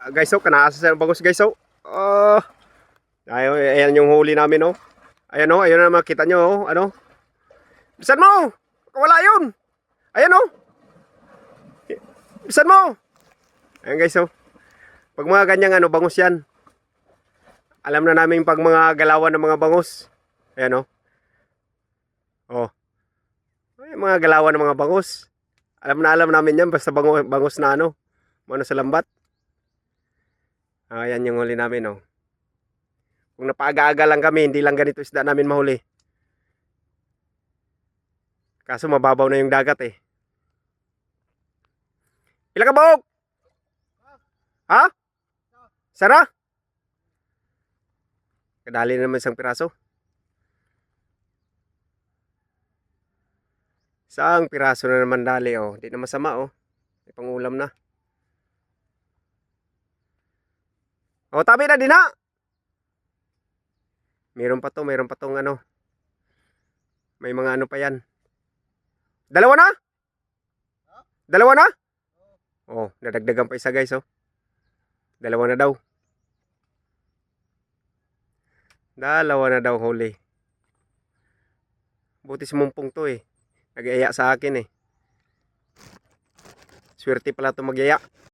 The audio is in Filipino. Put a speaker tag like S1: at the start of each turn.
S1: Guys, oh, kanaasa sa bangus guys, oh. Ayan yung huli namin, oh. Ayan, oh, ayun na makita nyo, oh. Ano? Bisan mo! Wala yun! Ayan, oh. Bisan mo! Ayan guys, oh. Pag mga ganyang ano, bangus yan. Alam na namin pag mga galawan ng mga bangus. Ayan, oh. Oh. Ay, mga galawan ng mga bangus. Alam namin yan, basta bangus na ano. Ano sa lambat. Ayan yung huli namin, oh. Kung napaaga-aga lang kami, hindi lang ganito isda namin mahuli. Kaso mababaw na yung dagat, eh. Ilang ka bahog? Ha? Sara? Kadali na naman isang piraso. Isang piraso na naman dali, oh. Hindi na masama, oh. May pangulam na. Oh, tabi na din, ha? Meron pa tong ano. May mga ano pa yan. Dalawa na? Dalawa na? Oh, nadagdagan pa isa guys, oh. Dalawa na daw. Dalawa na daw huli. Buti sumumpong to, eh. Nag-iaya sa akin, eh. Swerte pala to mag-iaya.